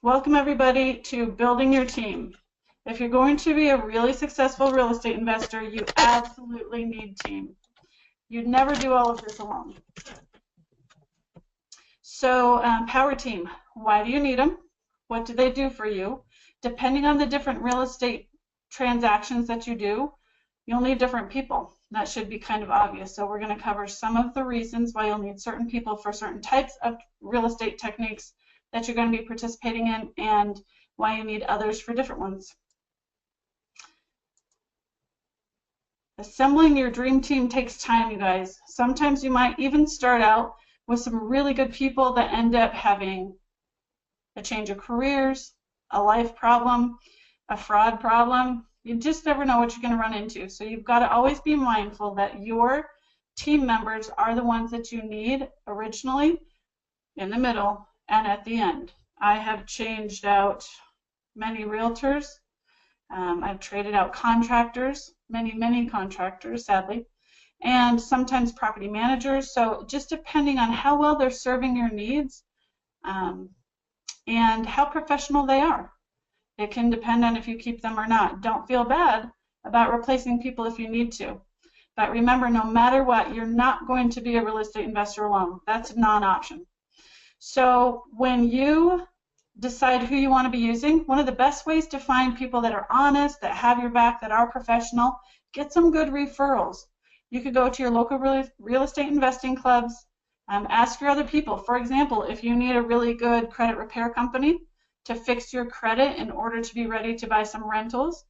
Welcome everybody to Building Your Team. If you're going to be a really successful real estate investor, you absolutely need team. You'd never do all of this alone. So power team, why do you need them? What do they do for you? Depending on the different real estate transactions that you do, you'll need different people. That should be kind of obvious. So we're going to cover some of the reasons why you'll need certain people for certain types of real estate techniques that you're going to be participating in, and why you need others for different ones. Assembling your dream team takes time, you guys. Sometimes you might even start out with some really good people that end up having a change of careers, a life problem, a fraud problem. You just never know what you're going to run into. So you've got to always be mindful that your team members are the ones that you need originally, in the middle, and at the end. I have changed out many realtors. I've traded out contractors, many contractors, sadly, and sometimes property managers. So just depending on how well they're serving your needs and how professional they are. It can depend on if you keep them or not. Don't feel bad about replacing people if you need to. But remember, no matter what, you're not going to be a real estate investor alone. That's a non-option. So when you decide who you want to be using, one of the best ways to find people that are honest, that have your back, that are professional, get some good referrals. You could go to your local real estate investing clubs, ask your other people. For example, if you need a really good credit repair company to fix your credit in order to be ready to buy some rentals,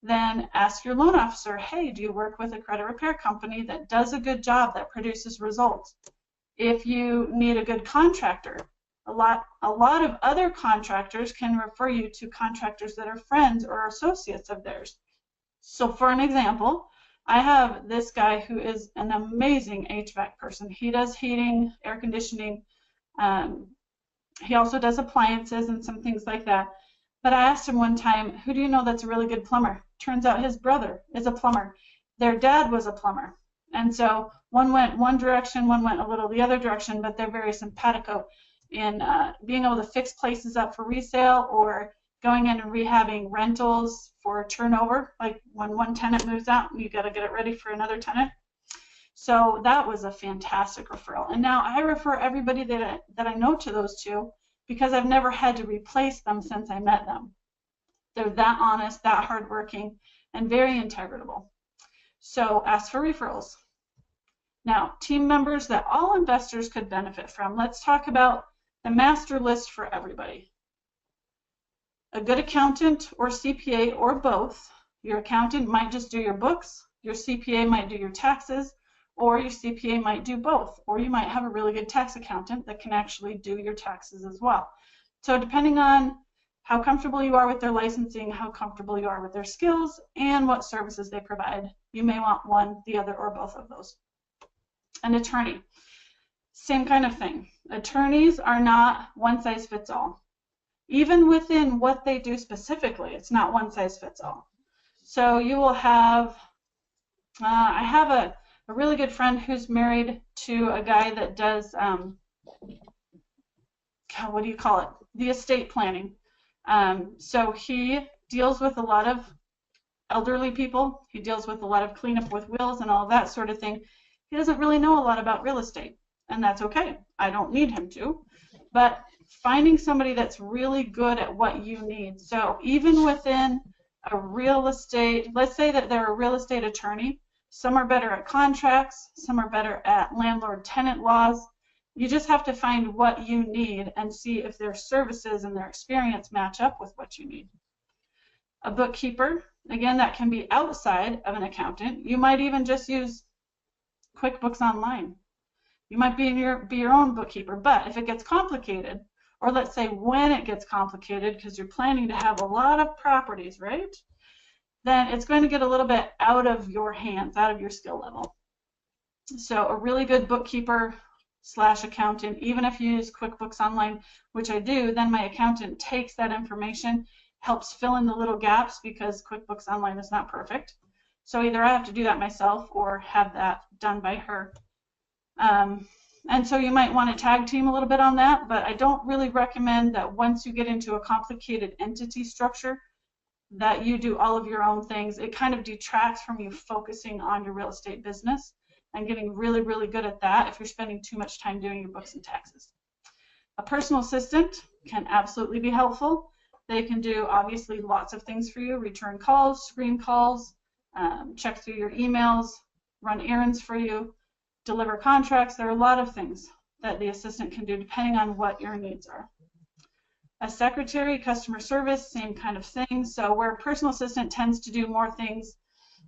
then ask your loan officer, hey, do you work with a credit repair company that does a good job, that produces results? If you need a good contractor, a lot of other contractors can refer you to contractors that are friends or associates of theirs. So for an example, I have this guy who is an amazing HVAC person. He does heating, air conditioning. He also does appliances and some things like that. But I asked him one time, who do you know that's a really good plumber? Turns out his brother is a plumber. Their dad was a plumber. And so one went one direction, one went a little the other direction, but they're very simpatico in being able to fix places up for resale or going in and rehabbing rentals for turnover, like when one tenant moves out, you got to get it ready for another tenant. So that was a fantastic referral. And now I refer everybody that I know to those two because I've never had to replace them since I met them. They're that honest, that hardworking, and very integratable. So ask for referrals. Now, team members that all investors could benefit from. Let's talk about the master list for everybody. A good accountant or CPA or both. Your accountant might just do your books, your CPA might do your taxes, or your CPA might do both. Or you might have a really good tax accountant that can actually do your taxes as well. So depending on how comfortable you are with their licensing, how comfortable you are with their skills, and what services they provide, you may want one, the other, or both of those. An attorney, same kind of thing. Attorneys are not one size fits all. Even within what they do specifically, it's not one size fits all. So you will have, I have a really good friend who's married to a guy that does, what do you call it? The estate planning. So he deals with a lot of elderly people. He deals with a lot of cleanup with wills and all that sort of thing. He doesn't really know a lot about real estate, and that's okay. I don't need him to. But finding somebody that's really good at what you need. So even within a real estate, let's say that they're a real estate attorney. Some are better at contracts. Some are better at landlord-tenant laws. You just have to find what you need and see if their services and their experience match up with what you need. A bookkeeper, again, that can be outside of an accountant. You might even just use QuickBooks Online. You might be your own bookkeeper, but if it gets complicated, or let's say when it gets complicated because you're planning to have a lot of properties, right? Then it's going to get a little bit out of your hands, out of your skill level. So a really good bookkeeper / accountant, even if you use QuickBooks Online, which I do, then my accountant takes that information, helps fill in the little gaps because QuickBooks Online is not perfect. So either I have to do that myself or have that done by her. And so you might want to tag team a little bit on that, but I don't really recommend that once you get into a complicated entity structure that you do all of your own things. It kind of detracts from you focusing on your real estate business and getting really, really good at that if you're spending too much time doing your books and taxes. A personal assistant can absolutely be helpful. They can do obviously lots of things for you: return calls, screen calls, check through your emails, run errands for you, deliver contracts. There are a lot of things that the assistant can do depending on what your needs are. A secretary, customer service, same kind of thing. So where a personal assistant tends to do more things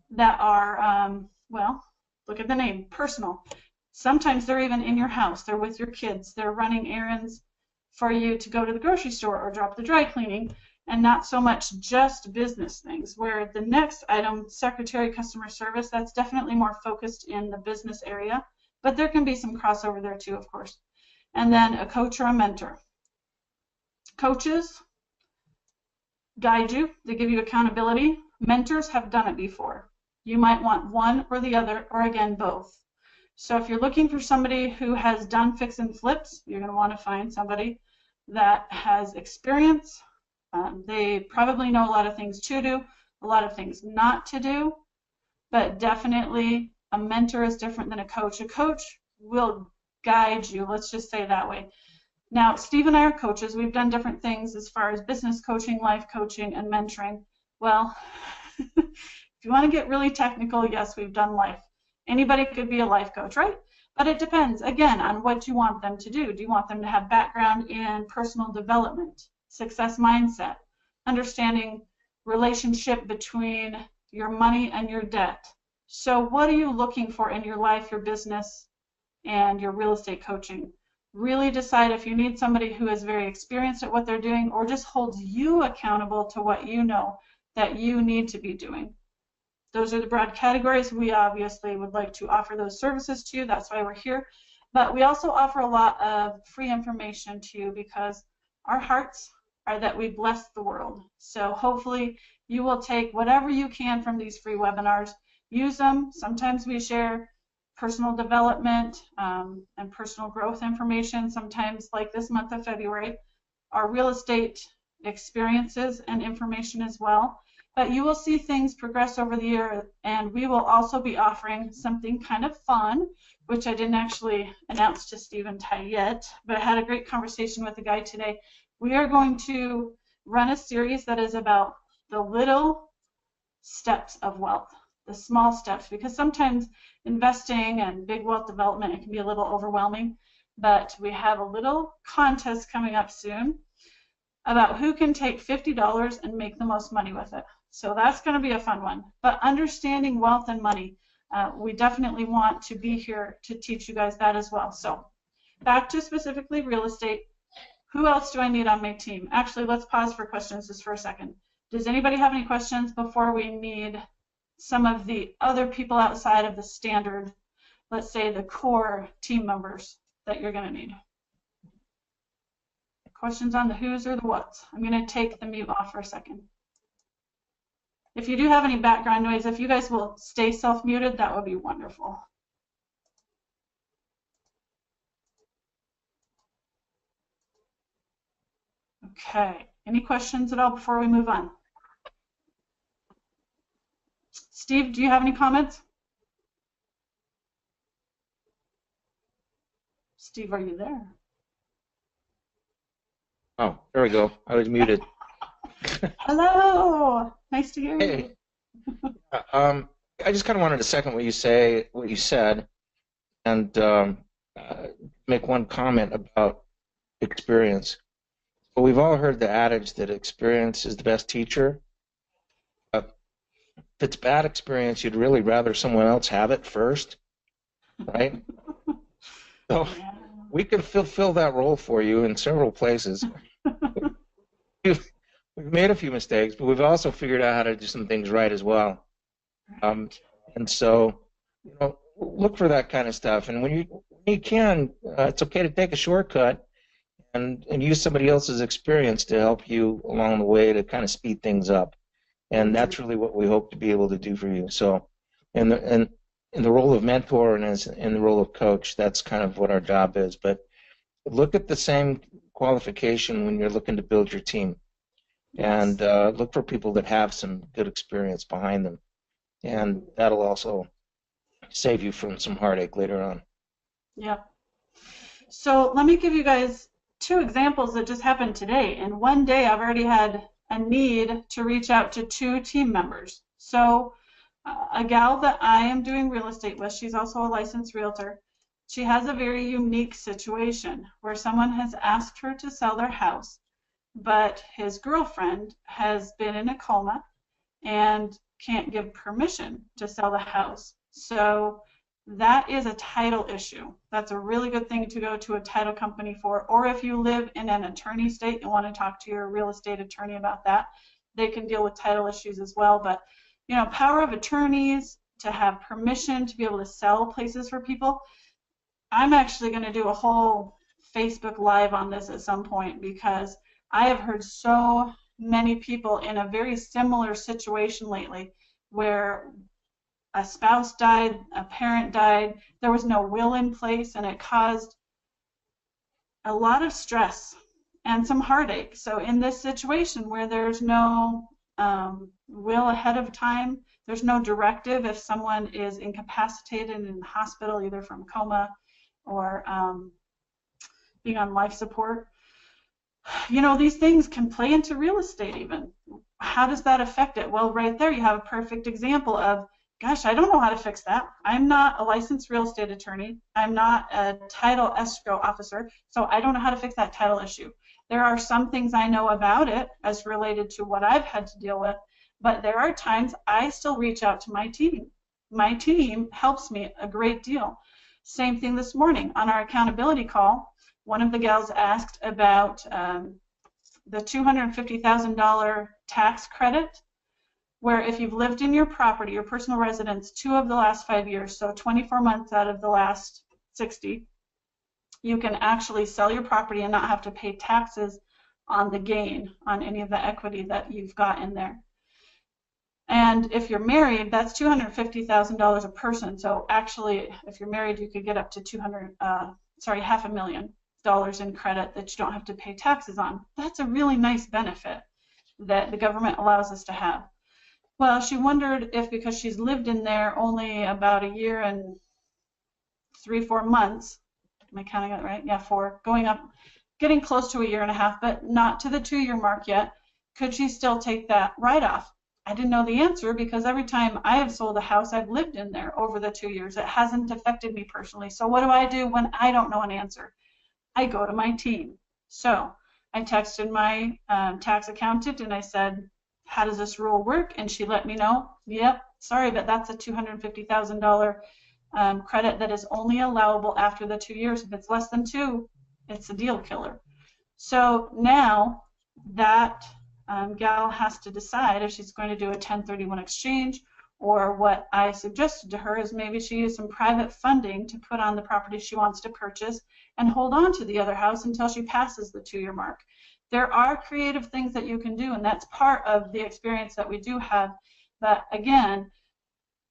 that are, well, look at the name, personal. Sometimes they're even in your house. They're with your kids. They're running errands for you to go to the grocery store or drop the dry cleaning, and not so much just business things. Where the next item, secretary, customer service, that's definitely more focused in the business area, but there can be some crossover there too, of course. And then a coach or a mentor. Coaches guide you. They give you accountability. Mentors have done it before. You might want one or the other, or again, both. So if you're looking for somebody who has done fix and flips, you're going to want to find somebody that has experience. They probably know a lot of things to do, a lot of things not to do, but definitely a mentor is different than a coach. A coach will guide you, let's just say it that way. Now, Steve and I are coaches. We've done different things as far as business coaching, life coaching, and mentoring. Well, if you want to get really technical, yes, we've done life. Anybody could be a life coach, right? But it depends, again, on what you want them to do. Do you want them to have background in personal development, success mindset, understanding relationship between your money and your debt? So what are you looking for in your life, your business, and your real estate coaching? Really decide if you need somebody who is very experienced at what they're doing or just holds you accountable to what you know that you need to be doing. Those are the broad categories. We obviously would like to offer those services to you. That's why we're here. But we also offer a lot of free information to you because our hearts are that we bless the world. So hopefully you will take whatever you can from these free webinars, use them. Sometimes we share personal development and personal growth information. Sometimes, like this month of February, our real estate experiences and information as well. But you will see things progress over the year, and we will also be offering something kind of fun, which I didn't actually announce to Steve and Ty yet, but I had a great conversation with the guy today. We are going to run a series that is about the little steps of wealth, the small steps, because sometimes investing and big wealth development, it can be a little overwhelming, but we have a little contest coming up soon about who can take $50 and make the most money with it. So that's going to be a fun one. But understanding wealth and money, we definitely want to be here to teach you guys that as well. So back to specifically real estate. Who else do I need on my team? Actually, let's pause for questions just for a second. Does anybody have any questions before we need some of the other people outside of the standard, let's say the core team members that you're going to need? Questions on the who's or the what's? I'm going to take the mute off for a second. If you do have any background noise, if you guys will stay self-muted, that would be wonderful. Okay, any questions at all before we move on? Steve, do you have any comments? Steve, are you there? Oh, there we go. I was muted. Hello, nice to hear you. I just kind of wanted to second what you said, and make one comment about experience. Well, we've all heard the adage that experience is the best teacher. If it's bad experience, you'd really rather someone else have it first, right? So we can fulfill that role for you in several places. We've made a few mistakes, but we've also figured out how to do some things right as well. And so, look for that kind of stuff. And when you can, it's okay to take a shortcut and use somebody else's experience to help you along the way to kind of speed things up. And that's really what we hope to be able to do for you. So, and in the role of mentor and as in the role of coach, that's kind of what our job is. But look at the same qualification when you're looking to build your team, and Yes. look for people that have some good experience behind them, and that'll also save you from some heartache later on. Yep. So let me give you guys two examples that just happened today. In one day, I've already had a need to reach out to two team members. So a gal that I am doing real estate with, she's also a licensed realtor. She has a very unique situation where someone has asked her to sell their house, but his girlfriend has been in a coma and can't give permission to sell the house. So that is a title issue. That's a really good thing to go to a title company for. Or if you live in an attorney state and want to talk to your real estate attorney about that, they can deal with title issues as well. But, you know, power of attorneys, to have permission to be able to sell places for people. I'm actually going to do a whole Facebook Live on this at some point, because I have heard so many people in a very similar situation lately where a spouse died, a parent died, there was no will in place, and it caused a lot of stress and some heartache. So in this situation where there's no will ahead of time, there's no directive if someone is incapacitated in the hospital, either from coma or being on life support, you know, these things can play into real estate even. How does that affect it? Well, right there you have a perfect example of, gosh, I don't know how to fix that. I'm not a licensed real estate attorney. I'm not a title escrow officer, so I don't know how to fix that title issue. There are some things I know about it as related to what I've had to deal with, but there are times I still reach out to my team. My team helps me a great deal. Same thing this morning on our accountability call. One of the gals asked about the $250,000 tax credit, where if you've lived in your property, your personal residence, 2 of the last 5 years, so 24 months out of the last 60, you can actually sell your property and not have to pay taxes on the gain on any of the equity that you've got in there. And if you're married, that's $250,000 a person. So actually, if you're married, you could get up to $500,000 in credit that you don't have to pay taxes on. That's a really nice benefit that the government allows us to have. Well, she wondered if, because she's lived in there only about a year and 3-4 months, am I counting it right? Yeah, 4, going up, getting close to a year and a half, but not to the 2-year mark yet, could she still take that write-off? I didn't know the answer, because every time I have sold a house, I've lived in there over the 2 years. It hasn't affected me personally. So what do I do when I don't know an answer? I go to my team. So I texted my tax accountant and I said, how does this rule work? And she let me know, yep, sorry, but that's a $250,000 credit that is only allowable after the 2 years. If it's less than 2, it's a deal killer. So now that gal has to decide if she's going to do a 1031 exchange, or what I suggested to her is maybe she use some private funding to put on the property she wants to purchase and hold on to the other house until she passes the 2-year mark. There are creative things that you can do, and that's part of the experience that we do have. But again,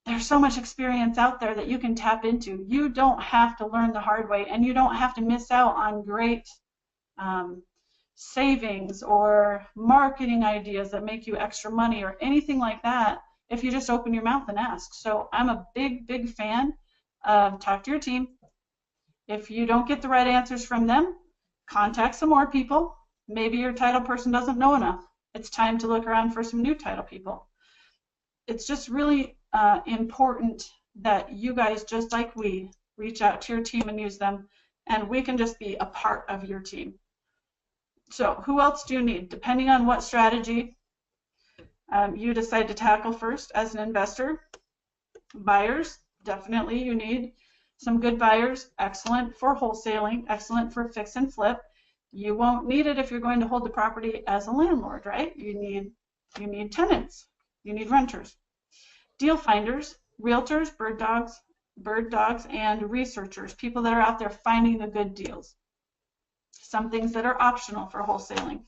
there's so much experience out there that you can tap into. You don't have to learn the hard way, and you don't have to miss out on great savings or marketing ideas that make you extra money or anything like that if you just open your mouth and ask. So I'm a big fan of talk to your team. If you don't get the right answers from them, contact some more people. Maybe your title person doesn't know enough. It's time to look around for some new title people. It's just really important that you guys, just like we, reach out to your team and use them, and we can just be a part of your team. So who else do you need? Depending on what strategy you decide to tackle first as an investor. Buyers, definitely you need some good buyers. Excellent for wholesaling, excellent for fix and flip. You won't need it if you're going to hold the property as a landlord, right? You need tenants, you need renters. Deal finders, realtors, bird dogs, and researchers, people that are out there finding the good deals. Some things that are optional for wholesaling.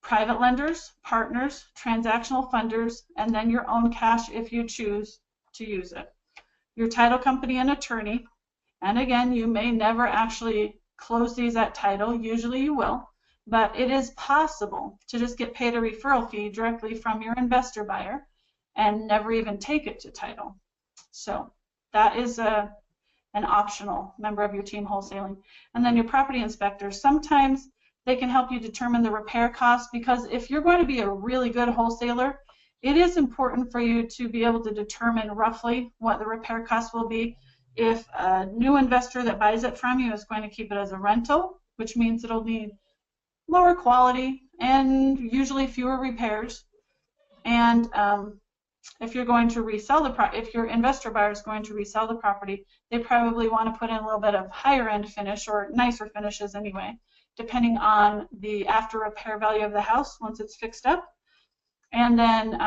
Private lenders, partners, transactional funders, and then your own cash if you choose to use it. your title company and attorney. And again, you may never actually close these at title. Usually you will. But it is possible to just get paid a referral fee directly from your investor buyer and never even take it to title. So that is an optional member of your team wholesaling. And then your property inspectors, sometimes they can help you determine the repair costs, because if you're going to be a really good wholesaler, it is important for you to be able to determine roughly what the repair costs will be. If a new investor that buys it from you is going to keep it as a rental, which means it'll need lower quality and usually fewer repairs. And if you're going to resell if your investor buyer is going to resell the property, they probably want to put in a little bit of higher end finish or nicer finishes anyway, depending on the after repair value of the house once it's fixed up. And then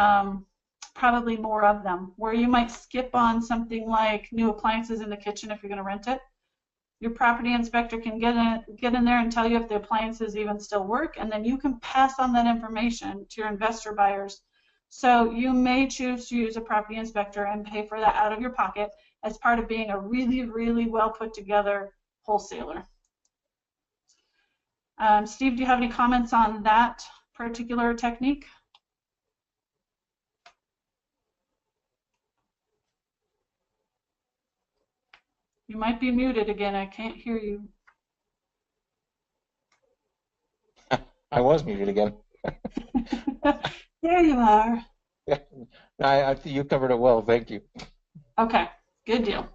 probably more of them, where you might skip on something like new appliances in the kitchen if you're going to rent it. Your property inspector can get in there and tell you if the appliances even still work, and then you can pass on that information to your investor buyers. So you may choose to use a property inspector and pay for that out of your pocket as part of being a really, really well put together wholesaler. Steve, do you have any comments on that particular technique? You might be muted again. I can't hear you. I was muted again. There you are. Yeah, I think you covered it well. Thank you. Okay, good deal.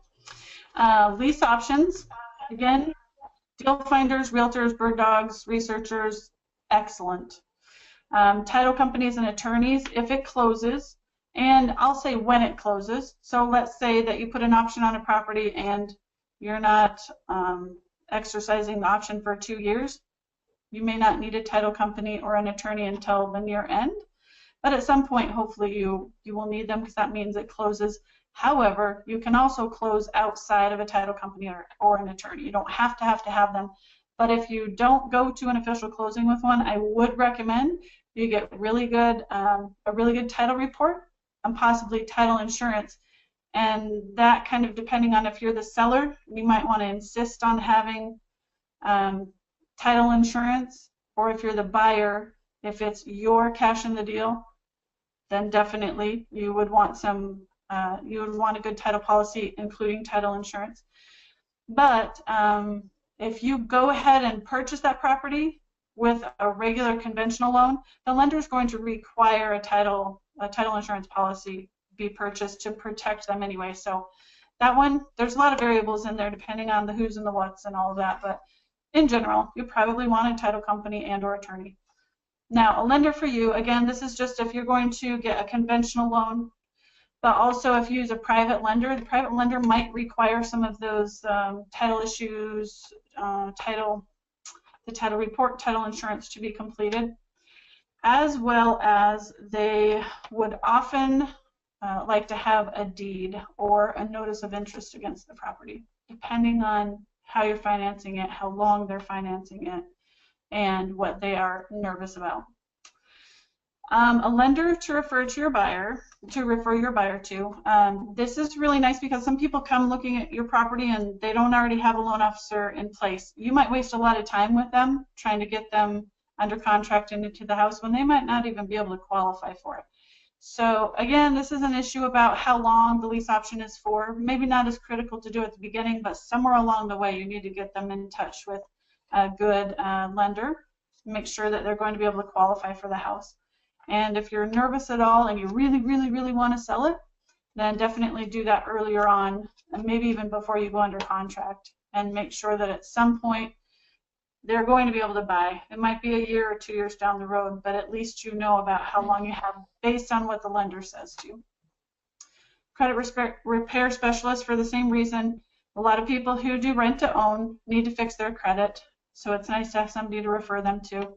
Lease options. Again, deal finders, realtors, bird dogs, researchers, excellent. Title companies and attorneys, if it closes, and I'll say when it closes. So let's say that you put an option on a property and you're not exercising the option for 2 years. You may not need a title company or an attorney until the near end, but at some point, hopefully, you will need them, because that means it closes. However, you can also close outside of a title company or an attorney. You don't have to have them, but if you don't go to an official closing with one, I would recommend you get a really good title report and possibly title insurance. And that kind of, depending on if you're the seller, you might want to insist on having title insurance, or if you're the buyer, if it's your cash in the deal, then definitely you would want a good title policy, including title insurance. But if you go ahead and purchase that property with a regular conventional loan, the lender is going to require a title insurance policy be purchased to protect them anyway. So that one, there's a lot of variables in there depending on the who's and the what's and all of that, but in general, you probably want a title company and or attorney. Now, a lender for you, again, this is just if you're going to get a conventional loan, but also if you use a private lender, the private lender might require some of those title issues, the title report, title insurance to be completed, as well as they would often like to have a deed or a notice of interest against the property, depending on how you're financing it, how long they're financing it, and what they are nervous about. A lender to refer your buyer to. This is really nice because some people come looking at your property and they don't already have a loan officer in place. You might waste a lot of time with them trying to get them under contract and into the house when they might not even be able to qualify for it. So again, this is an issue about how long the lease option is for. Maybe not as critical to do at the beginning, but somewhere along the way you need to get them in touch with a good lender. Make sure that they're going to be able to qualify for the house. And if you're nervous at all and you really, really, really want to sell it, then definitely do that earlier on, and maybe even before you go under contract, and make sure that at some point they're going to be able to buy. It might be a year or 2 years down the road, but at least you know about how long you have based on what the lender says to you. Credit repair specialists, for the same reason. A lot of people who do rent to own need to fix their credit, so it's nice to have somebody to refer them to.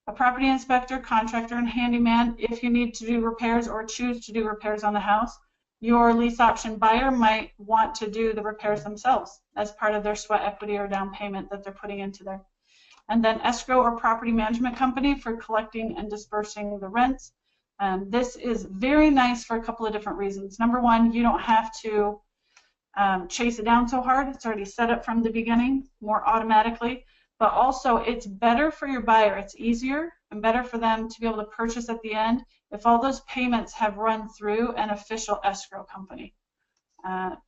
A property inspector, contractor, and handyman, if you need to do repairs or choose to do repairs on the house. Your lease option buyer might want to do the repairs themselves as part of their sweat equity or down payment that they're putting into there. And then escrow or property management company for collecting and dispersing the rents. This is very nice for a couple of different reasons. Number one, you don't have to chase it down so hard. It's already set up from the beginning more automatically. But also, it's better for your buyer. It's easier and better for them to be able to purchase at the end if all those payments have run through an official escrow company.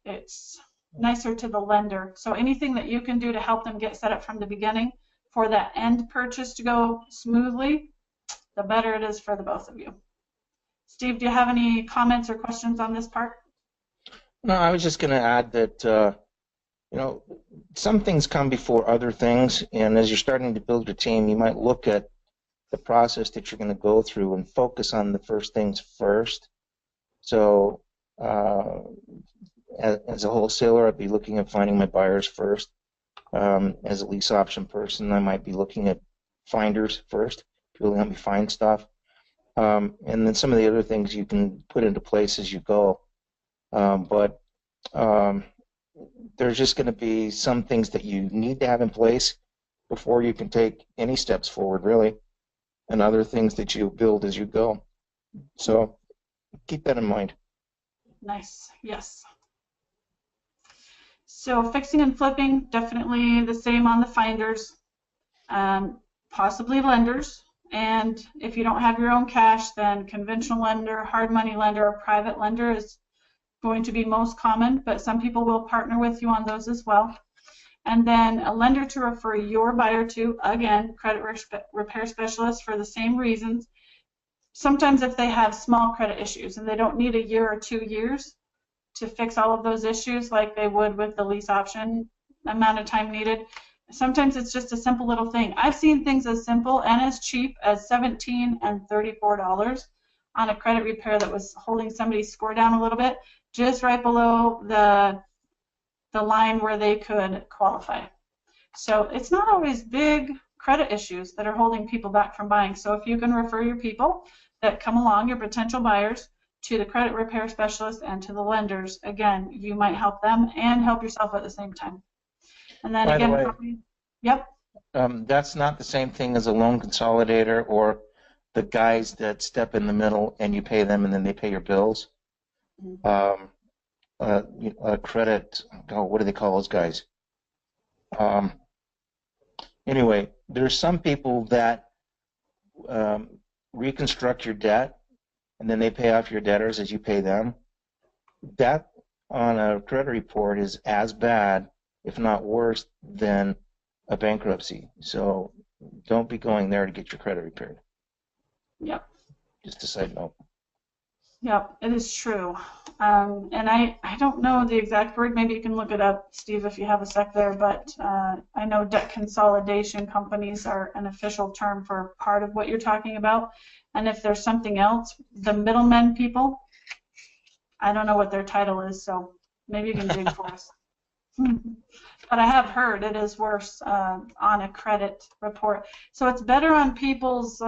It's nicer to the lender. So anything that you can do to help them get set up from the beginning for that end purchase to go smoothly, the better it is for the both of you. Steve, do you have any comments or questions on this part? No, I was just going to add that, you know, some things come before other things, and as you're starting to build your team, you might look at the process that you're going to go through and focus on the first things first. So as a wholesaler, I'd be looking at finding my buyers first. As a lease option person, I might be looking at finders first, people help me find stuff. And then some of the other things you can put into place as you go. But there's just going to be some things that you need to have in place before you can take any steps forward, really, and other things that you build as you go. So keep that in mind. Nice, yes. So fixing and flipping, definitely the same on the finders, possibly lenders. And if you don't have your own cash, then conventional lender, hard money lender, or private lender is going to be most common, but some people will partner with you on those as well. And then a lender to refer your buyer to, again, credit repair specialist for the same reasons. Sometimes if they have small credit issues and they don't need a year or 2 years to fix all of those issues like they would with the lease option amount of time needed, sometimes it's just a simple little thing. I've seen things as simple and as cheap as $17 and $34 on a credit repair that was holding somebody's score down a little bit, just right below the line where they could qualify. So it's not always big credit issues that are holding people back from buying. So if you can refer your people that come along, your potential buyers, to the credit repair specialist and to the lenders, again, you might help them and help yourself at the same time. And then By again, the way, yep. That's not the same thing as a loan consolidator or the guys that step in the middle and you pay them and then they pay your bills. Mm-hmm. Credit, oh, what do they call those guys? Anyway, there's some people that reconstruct your debt and then they pay off your debtors as you pay them. That on a credit report is as bad, if not worse, than a bankruptcy. So don't be going there to get your credit repaired. Yep. Just a side note. Yep, it is true. And I don't know the exact word. Maybe you can look it up, Steve, if you have a sec there. But I know debt consolidation companies are an official term for part of what you're talking about. And if there's something else, the middlemen people, I don't know what their title is, so maybe you can dig for us. But I have heard it is worse on a credit report. So it's better on people's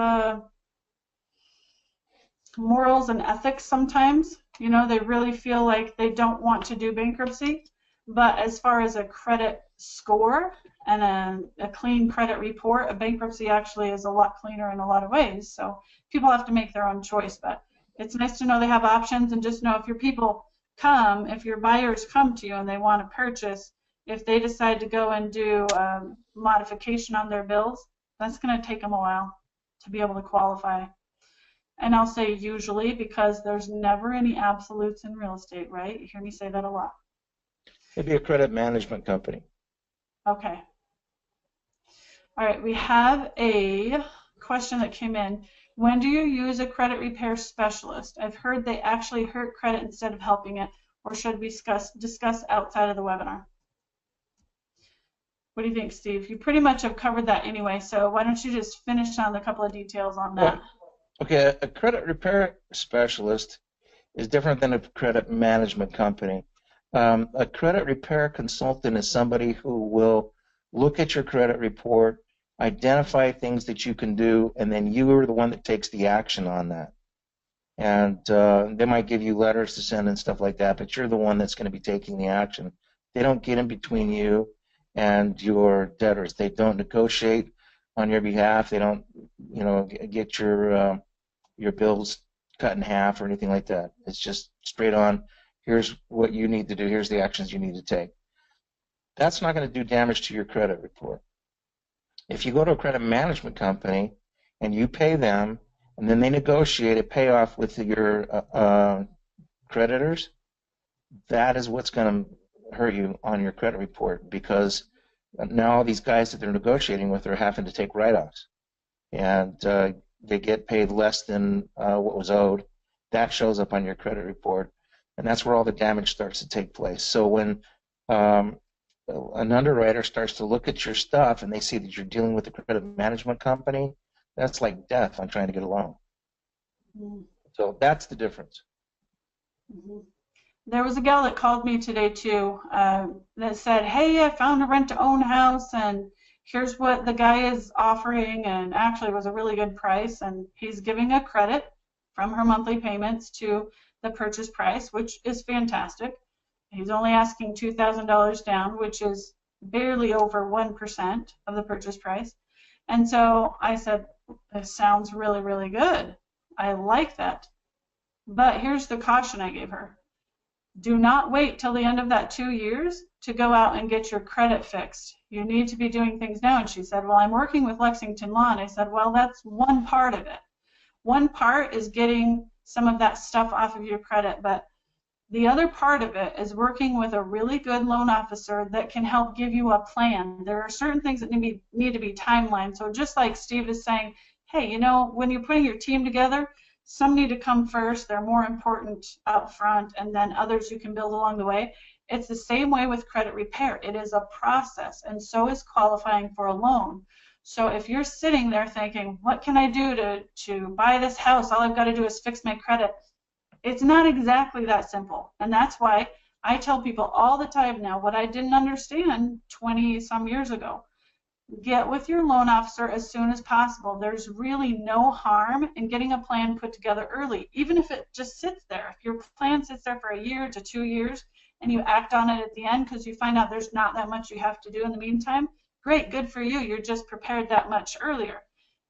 morals and ethics sometimes. You know, they really feel like they don't want to do bankruptcy. But as far as a credit score and a clean credit report, a bankruptcy actually is a lot cleaner in a lot of ways. So people have to make their own choice. But it's nice to know they have options, and just know if your people come, if your buyers come to you and they want to purchase, if they decide to go and do modification on their bills, that's going to take them a while to be able to qualify. And I'll say usually, because there's never any absolutes in real estate, right? You hear me say that a lot. Maybe a credit management company. Okay. All right, we have a question that came in. When do you use a credit repair specialist? I've heard they actually hurt credit instead of helping it, or should we discuss outside of the webinar? What do you think, Steve? You pretty much have covered that anyway, so why don't you just finish on a couple of details on that? Okay, a credit repair specialist is different than a credit management company. A credit repair consultant is somebody who will look at your credit report, identify things that you can do, and then you are the one that takes the action on that. And they might give you letters to send and stuff like that, but you're the one that's going to be taking the action. They don't get in between you and your debtors. They don't negotiate on your behalf. They don't, you know, get your bills cut in half or anything like that. It's just straight on. Here's what you need to do. Here's the actions you need to take. That's not going to do damage to your credit report. If you go to a credit management company and you pay them, and then they negotiate a payoff with your creditors, that is what's going to hurt you on your credit report, because now these guys that they're negotiating with are having to take write-offs, and they get paid less than what was owed. That shows up on your credit report, and that's where all the damage starts to take place. So when an underwriter starts to look at your stuff and they see that you're dealing with a credit management company, that's like death on trying to get a loan. Mm-hmm. So that's the difference. Mm-hmm. There was a gal that called me today too that said, hey, I found a rent-to-own house and here's what the guy is offering, and actually it was a really good price, and he's giving a credit from her monthly payments to the purchase price, which is fantastic. He's only asking $2,000 down, which is barely over 1% of the purchase price. And so I said, this sounds really, really good. I like that. But here's the caution I gave her. Do not wait till the end of that 2 years to go out and get your credit fixed. You need to be doing things now. And she said, well, I'm working with Lexington Law. And I said, well, that's one part of it. One part is getting some of that stuff off of your credit, but the other part of it is working with a really good loan officer that can help give you a plan. There are certain things that need to be timelined. So just like Steve is saying, hey, you know, when you're putting your team together, some need to come first. They're more important up front, and then others you can build along the way. It's the same way with credit repair. It is a process, and so is qualifying for a loan. So if you're sitting there thinking, what can I do to buy this house? All I've got to do is fix my credit. It's not exactly that simple. And that's why I tell people all the time now what I didn't understand 20 some years ago. Get with your loan officer as soon as possible. There's really no harm in getting a plan put together early, even if it just sits there. If your plan sits there for a year to 2 years and you act on it at the end because you find out there's not that much you have to do in the meantime, great, good for you. You're just prepared that much earlier.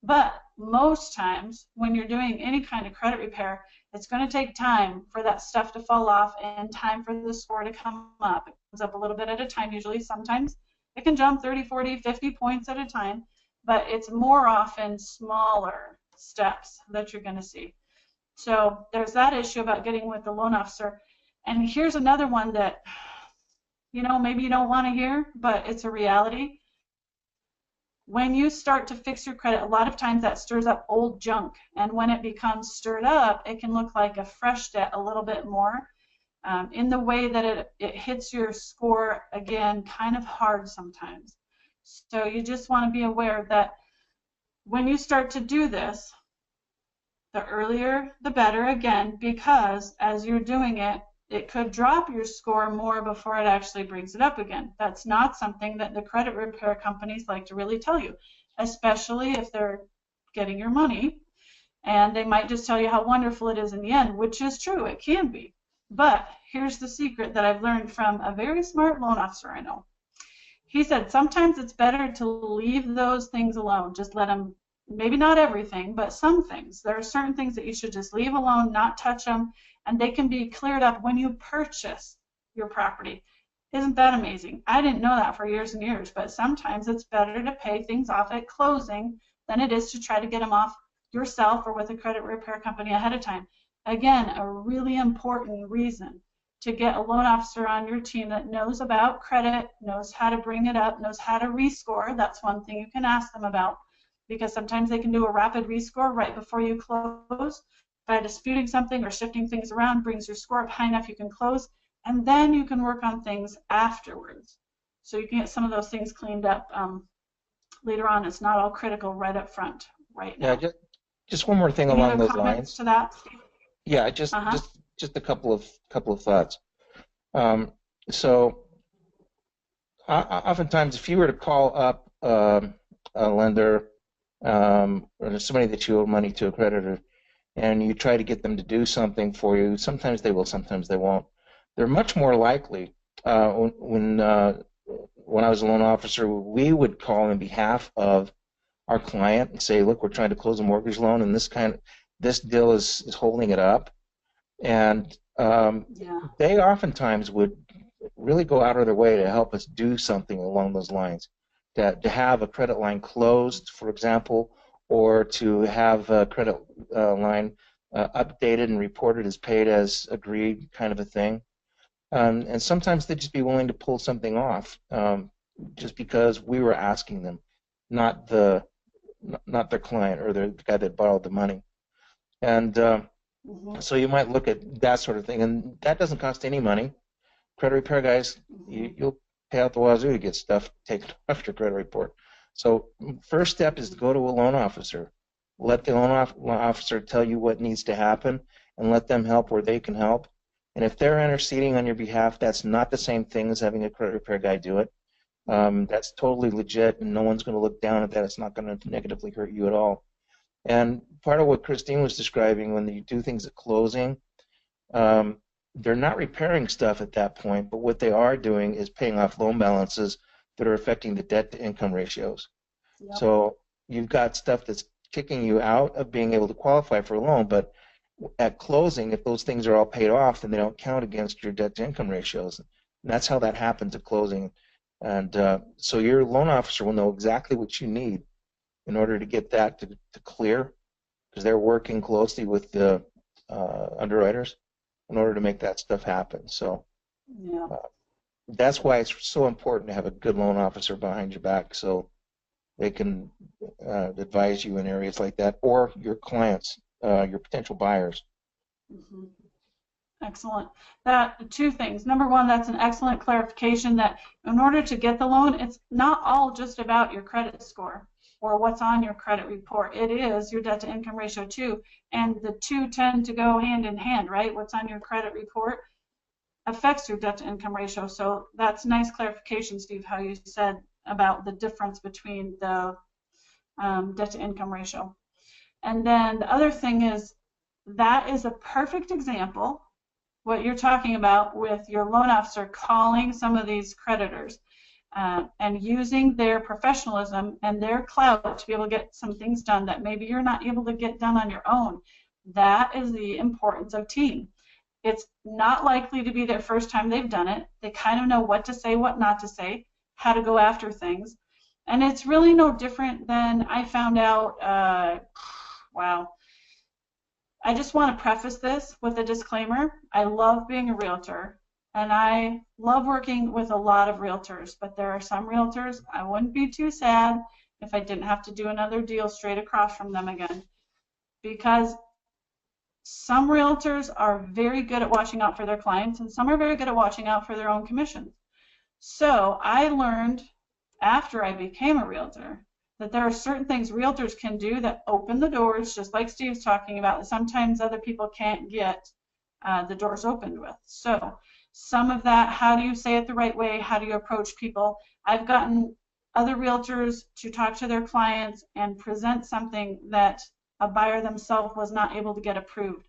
But most times when you're doing any kind of credit repair, it's going to take time for that stuff to fall off and time for the score to come up. It comes up a little bit at a time usually. Sometimes it can jump 30, 40, 50 points at a time, but it's more often smaller steps that you're going to see. So there's that issue about getting with the loan officer. And here's another one that, you know, maybe you don't want to hear, but it's a reality. When you start to fix your credit, a lot of times that stirs up old junk. And when it becomes stirred up, it can look like a fresh debt a little bit more. In the way that it hits your score, again, kind of hard sometimes. So you just want to be aware that when you start to do this, the earlier the better, again, because as you're doing it, it could drop your score more before it actually brings it up again. That's not something that the credit repair companies like to really tell you, especially if they're getting your money, and they might just tell you how wonderful it is in the end, which is true, it can be. But here's the secret that I've learned from a very smart loan officer I know. He said sometimes it's better to leave those things alone. Just let them, maybe not everything, but some things. There are certain things that you should just leave alone, not touch them, and they can be cleared up when you purchase your property. Isn't that amazing? I didn't know that for years and years, but sometimes it's better to pay things off at closing than it is to try to get them off yourself or with a credit repair company ahead of time. Again, a really important reason to get a loan officer on your team that knows about credit, knows how to bring it up, knows how to rescore. That's one thing you can ask them about, because sometimes they can do a rapid rescore right before you close. By disputing something or shifting things around brings your score up high enough you can close, and then you can work on things afterwards. So you can get some of those things cleaned up later on. It's not all critical right up front right now. Yeah, just one more thing Any along other those comments lines. to that, Steve? Yeah, just a couple of thoughts. So oftentimes, if you were to call up a lender or somebody that you owe money to, a creditor, and you try to get them to do something for you, sometimes they will, sometimes they won't. They're much more likely. When I was a loan officer, we would call in behalf of our client and say, look, we're trying to close a mortgage loan, and this deal is holding it up. And Yeah. they oftentimes would really go out of their way to help us do something along those lines, to have a credit line closed, for example, or to have a credit line updated and reported as paid as agreed, kind of a thing. And sometimes they'd just be willing to pull something off, just because we were asking them, not not their client or the guy that borrowed the money. And Mm-hmm. so you might look at that sort of thing, and that doesn't cost any money. Credit repair guys, Mm-hmm. you'll pay out the wazoo to get stuff taken off your credit report. So first step is to go to a loan officer. Let the loan officer tell you what needs to happen, and let them help where they can help. And if they're interceding on your behalf, that's not the same thing as having a credit repair guy do it. That's totally legit, and no one's going to look down at that. It's not going to negatively hurt you at all. And part of what Christine was describing, when you do things at closing, um, they're not repairing stuff at that point, but what they are doing is paying off loan balances that are affecting the debt to income ratios. Yep. So you've got stuff that's kicking you out of being able to qualify for a loan, but at closing, if those things are all paid off, then they don't count against your debt to income ratios. And that's how that happens at closing. And so your loan officer will know exactly what you need in order to get that to clear, because they're working closely with the underwriters in order to make that stuff happen. So Yeah. that's why it's so important to have a good loan officer behind your back, so they can advise you in areas like that, or your clients, your potential buyers. Mm-hmm. Excellent. That two things. Number one, that's an excellent clarification that in order to get the loan, it's not all just about your credit score or what's on your credit report. It is your debt to income ratio too, and the two tend to go hand in hand, right? What's on your credit report affects your debt to income ratio. So that's nice clarification, Steve, how you said about the difference between the debt to income ratio. And then the other thing is that is a perfect example what you're talking about with your loan officer calling some of these creditors and using their professionalism and their clout to be able to get some things done that maybe you're not able to get done on your own. That is the importance of team. It's not likely to be their first time they've done it. They kind of know what to say, what not to say, how to go after things. And it's really no different than I found out, wow, I just want to preface this with a disclaimer. I love being a realtor, and I love working with a lot of realtors, but there are some realtors I wouldn't be too sad if I didn't have to do another deal straight across from them again, because some realtors are very good at watching out for their clients, and some are very good at watching out for their own commissions. So I learned after I became a realtor that there are certain things realtors can do that open the doors, just like Steve's talking about, that sometimes other people can't get the doors opened with. So some of that, how do you say it the right way? How do you approach people? I've gotten other realtors to talk to their clients and present something that a buyer themselves was not able to get approved.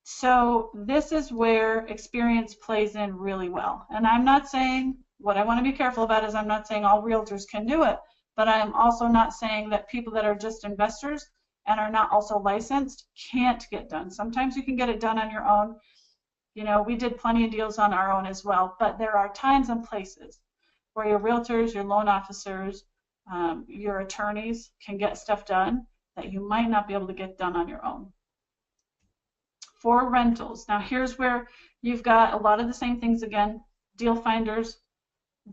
So this is where experience plays in really well. And I'm not saying, what I want to be careful about is I'm not saying all realtors can do it, but I'm also not saying that people that are just investors and are not also licensed can't get done. Sometimes you can get it done on your own. You know, we did plenty of deals on our own as well, but there are times and places where your realtors, your loan officers, your attorneys can get stuff done that you might not be able to get done on your own. For rentals, now here's where you've got a lot of the same things again: deal finders,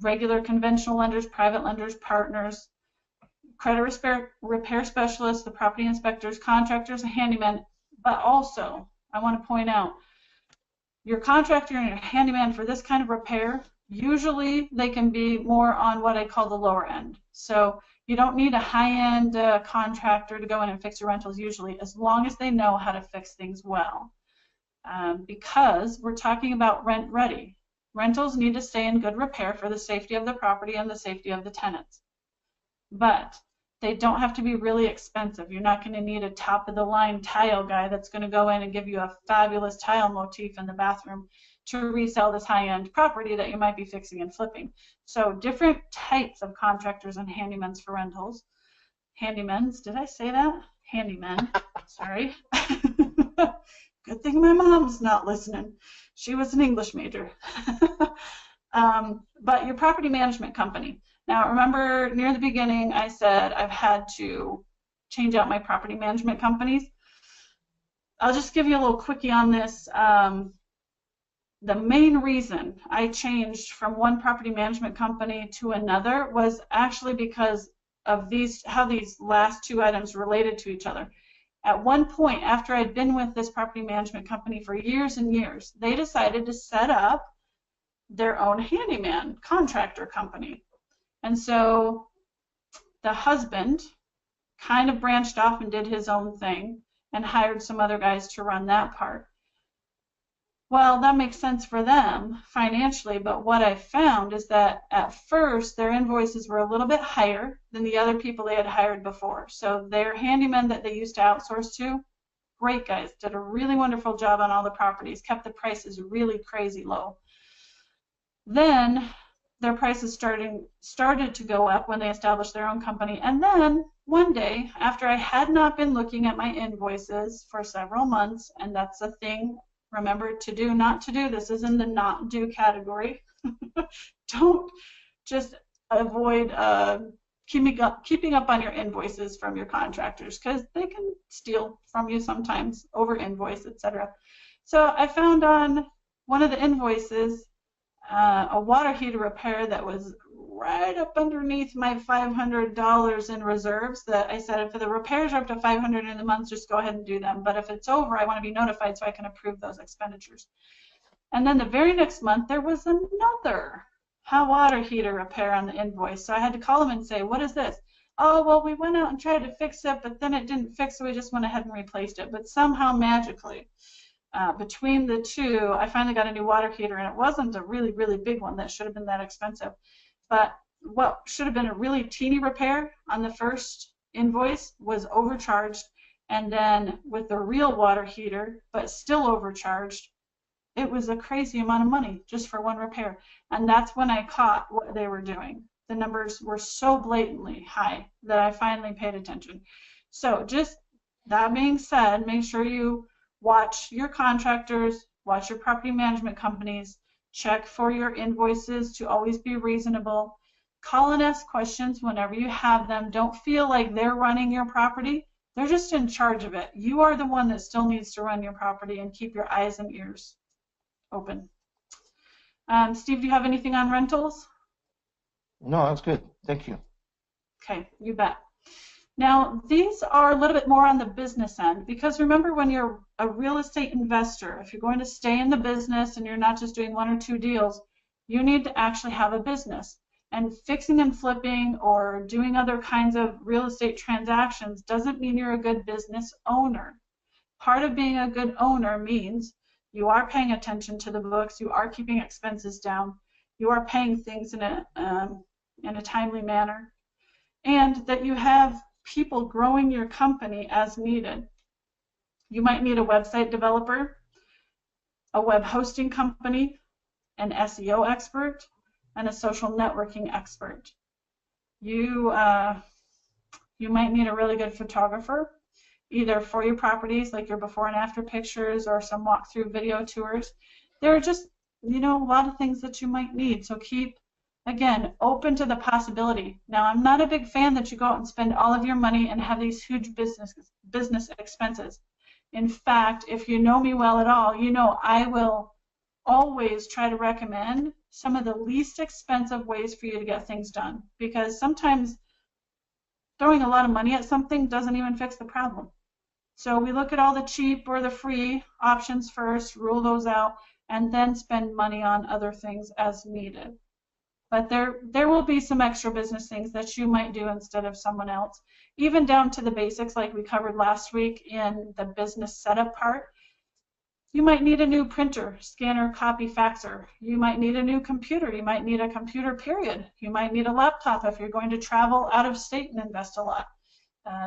regular conventional lenders, private lenders, partners, credit repair specialists, the property inspectors, contractors, and handymen. But also, I want to point out, your contractor and your handyman for this kind of repair, usually they can be more on what I call the lower end. So you don't need a high-end contractor to go in and fix your rentals usually, as long as they know how to fix things well. Because we're talking about rent ready. Rentals need to stay in good repair for the safety of the property and the safety of the tenants. But they don't have to be really expensive. You're not going to need a top of the line tile guy that's going to go in and give you a fabulous tile motif in the bathroom to resell this high-end property that you might be fixing and flipping. So different types of contractors and handymens for rentals. Handymens, did I say that? Handymen, sorry. Good thing my mom's not listening. She was an English major. But your property management company. Now, remember near the beginning, I said I've had to change out my property management companies. I'll just give you a little quickie on this. The main reason I changed from one property management company to another was actually because of how these last two items related to each other. At one point, after I'd been with this property management company for years and years, they decided to set up their own handyman contractor company. And so the husband kind of branched off and did his own thing and hired some other guys to run that part. Well, that makes sense for them financially, but what I found is that at first their invoices were a little bit higher than the other people they had hired before. So their handymen that they used to outsource to, great guys, did a really wonderful job on all the properties, kept the prices really crazy low. Then their prices started to go up when they established their own company. And then one day, after I had not been looking at my invoices for several months, and that's a thing, remember, to do, not to do. This is in the not do category. Don't just avoid keeping up on your invoices from your contractors, because they can steal from you sometimes, over invoice, etc. So I found on one of the invoices a water heater repair that was right up underneath my $500 in reserves. That I said, if the repairs are up to $500 in the month, just go ahead and do them. But if it's over, I want to be notified so I can approve those expenditures. And then the very next month, there was another hot water heater repair on the invoice. So I had to call them and say, what is this? Oh, well, we went out and tried to fix it, but then it didn't fix, so we just went ahead and replaced it. But somehow, magically, between the two, I finally got a new water heater, and it wasn't a really, really big one that should have been that expensive. But what should have been a really teeny repair on the first invoice was overcharged, and then with the real water heater, but still overcharged, it was a crazy amount of money just for one repair. And that's when I caught what they were doing. The numbers were so blatantly high that I finally paid attention. So just that being said, make sure you watch your contractors, watch your property management companies, check for your invoices to always be reasonable. Call and ask questions whenever you have them. Don't feel like they're running your property. They're just in charge of it. You are the one that still needs to run your property, and keep your eyes and ears open. Steve, do you have anything on rentals? No, that's good. Thank you. Okay, you bet. Now, these are a little bit more on the business end, because remember, when you're a real estate investor, if you're going to stay in the business and you're not just doing one or two deals, you need to actually have a business. And fixing and flipping or doing other kinds of real estate transactions doesn't mean you're a good business owner. Part of being a good owner means you are paying attention to the books, you are keeping expenses down, you are paying things in a timely manner, and that you have people growing your company as needed. You might need a website developer, a web hosting company, an SEO expert, and a social networking expert. You might need a really good photographer, either for your properties, like your before and after pictures, or some walkthrough video tours. There are just, a lot of things that you might need. So keep, again, open to the possibility. Now, I'm not a big fan that you go out and spend all of your money and have these huge business expenses. In fact, if you know me well at all, I will always try to recommend some of the least expensive ways for you to get things done, because sometimes throwing a lot of money at something doesn't even fix the problem. So we look at all the cheap or the free options first, rule those out, and then spend money on other things as needed. But there will be some extra business things that you might do instead of someone else, even down to the basics like we covered last week in the business setup part. You might need a new printer, scanner, copy, faxer. You might need a new computer. You might need a computer, period. You might need a laptop if you're going to travel out of state and invest a lot.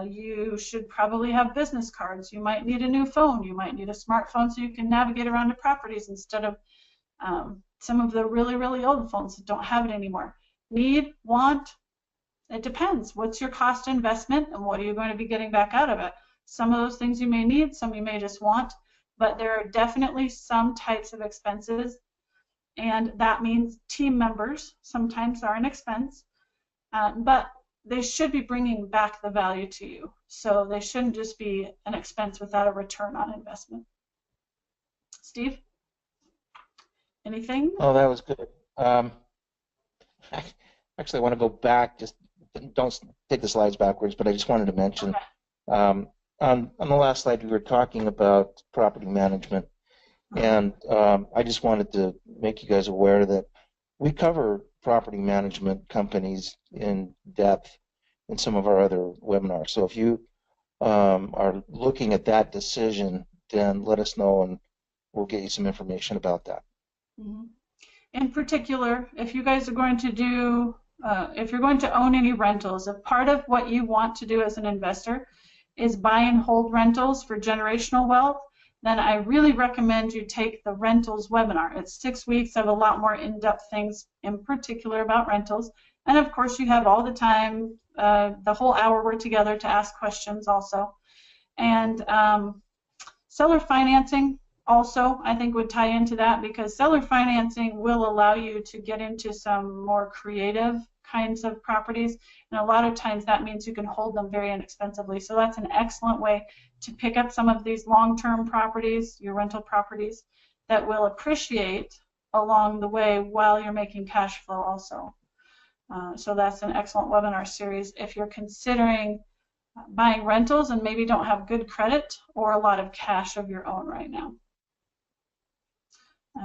You should probably have business cards. You might need a new phone. You might need a smartphone so you can navigate around to properties instead of some of the really, really old phones that don't have it anymore. Need, want, it depends. What's your cost investment and what are you going to be getting back out of it? Some of those things you may need, some you may just want. but there are definitely some types of expenses, and that means team members sometimes are an expense, but they should be bringing back the value to you. So they shouldn't just be an expense without a return on investment. Steve, anything? Oh, that was good. Actually, I want to go back. Just don't take the slides backwards, but I just wanted to mention Okay. on the last slide we were talking about property management, and I just wanted to make you guys aware that we cover property management companies in depth in some of our other webinars. So if you are looking at that decision, then let us know and we'll get you some information about that. Mm-hmm. In particular, if you guys are going to do, if you're going to own any rentals, if part of what you want to do as an investor is buy and hold rentals for generational wealth, then I really recommend you take the rentals webinar. It's 6 weeks of a lot more in-depth things, in particular about rentals. And of course, you have all the time, the whole hour we're together to ask questions also. And seller financing also, I think, would tie into that, because seller financing will allow you to get into some more creative kinds of properties, and a lot of times that means you can hold them very inexpensively. So that's an excellent way to pick up some of these long-term properties, your rental properties, that will appreciate along the way while you're making cash flow also. So that's an excellent webinar series if you're considering buying rentals and maybe don't have good credit or a lot of cash of your own right now.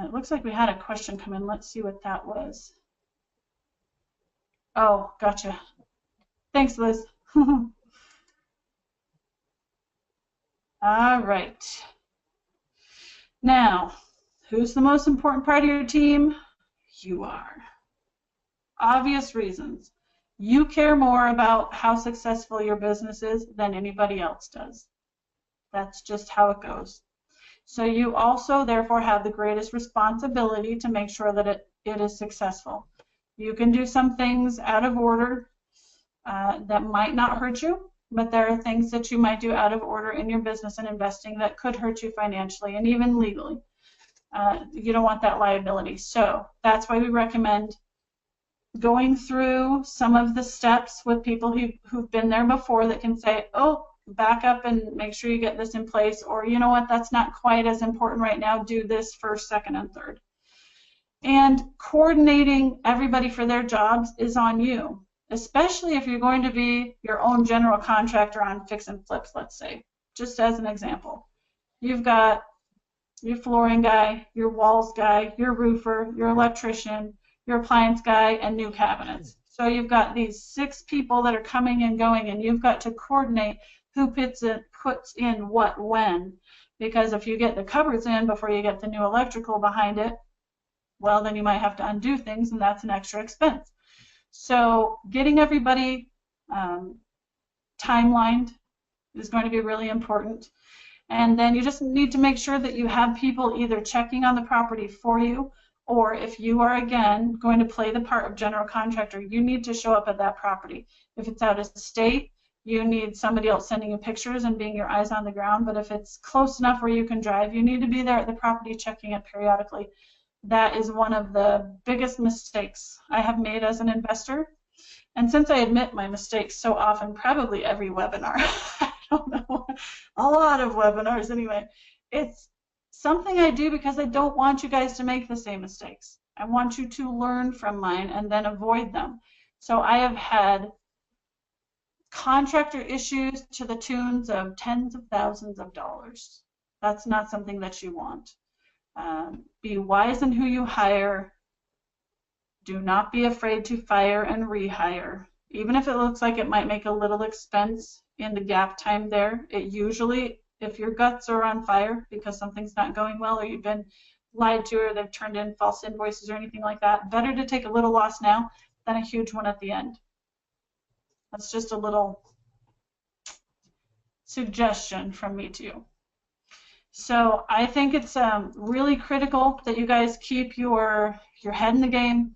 It looks like we had a question come in. Let's see what that was. Oh, gotcha. Thanks, Liz. All right. Now, who's the most important part of your team? You are. Obvious reasons. You care more about how successful your business is than anybody else does. That's just how it goes. So you also, therefore, have the greatest responsibility to make sure that it is successful. You can do some things out of order that might not hurt you, but there are things that you might do out of order in your business and investing that could hurt you financially and even legally. You don't want that liability. So that's why we recommend going through some of the steps with people who've been there before that can say, oh, back up and make sure you get this in place, or you know what, that's not quite as important right now, do this first, second, and third. And coordinating everybody for their jobs is on you, especially if you're going to be your own general contractor on fix and flips, let's say, just as an example. You've got your flooring guy, your walls guy, your roofer, your electrician, your appliance guy, and new cabinets. So you've got these 6 people that are coming and going, and you've got to coordinate who puts in what when, because if you get the cupboards in before you get the new electrical behind it, well, then you might have to undo things, and that's an extra expense. So getting everybody timelined is going to be really important. And then you just need to make sure that you have people either checking on the property for you, or if you are, again, going to play the part of general contractor, you need to show up at that property. If it's out of state, you need somebody else sending you pictures and being your eyes on the ground. But if it's close enough where you can drive, you need to be there at the property checking it periodically. That is one of the biggest mistakes I have made as an investor. And since I admit my mistakes so often, probably every webinar, I don't know, a lot of webinars anyway, it's something I do because I don't want you guys to make the same mistakes. I want you to learn from mine and then avoid them. So I have had contractor issues to the tunes of tens of thousands of dollars. That's not something that you want. Be wise in who you hire. Do not be afraid to fire and rehire. Even if it looks like it might make a little expense in the gap time there, it usually, if your guts are on fire because something's not going well or you've been lied to or they've turned in false invoices or anything like that, better to take a little loss now than a huge one at the end. That's just a little suggestion from me to you. So I think it's really critical that you guys keep your head in the game.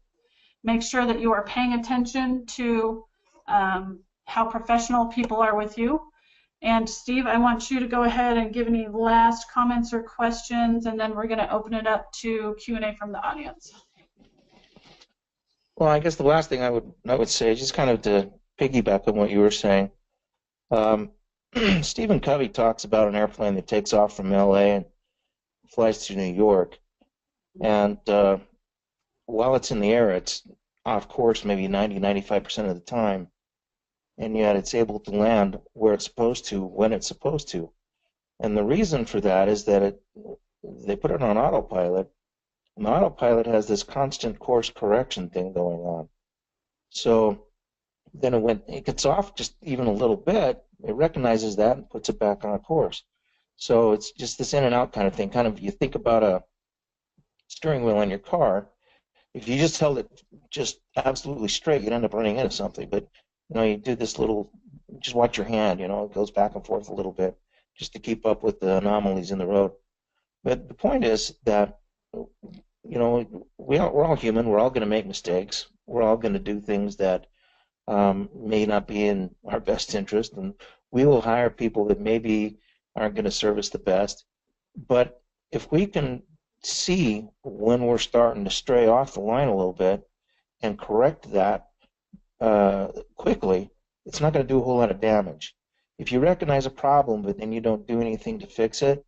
Make sure that you are paying attention to how professional people are with you. And Steve, I want you to go ahead and give any last comments or questions, and then we're going to open it up to Q&A from the audience. Well, I guess the last thing I would say is just kind of to piggyback on what you were saying. Um, Stephen Covey talks about an airplane that takes off from LA and flies to New York, and while it's in the air, it's off course maybe 90-95% of the time, and yet it's able to land where it's supposed to when it's supposed to. And the reason for that is that they put it on autopilot, and the autopilot has this constant course correction thing going on. So then when it gets off just even a little bit, it recognizes that and puts it back on course. So it's just this in and out kind of thing. Kind of you think about a steering wheel in your car. If you just held it just absolutely straight, you'd end up running into something. But you do this little, just watch your hand. It goes back and forth a little bit just to keep up with the anomalies in the road. But the point is that we're all human. We're all going to make mistakes. We're all going to do things that may not be in our best interest, and we will hire people that maybe aren't going to serve us the best. But if we can see when we're starting to stray off the line a little bit and correct that quickly, it's not going to do a whole lot of damage. If you recognize a problem but then you don't do anything to fix it,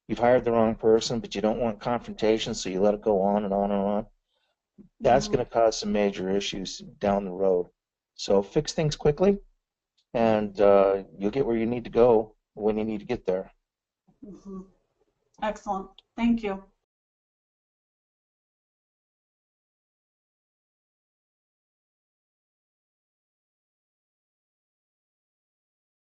you've hired the wrong person, but you don't want confrontation, so you let it go on and on and on. That's going to cause some major issues down the road. So fix things quickly, and you'll get where you need to go when you need to get there. Mm-hmm. Excellent. Thank you.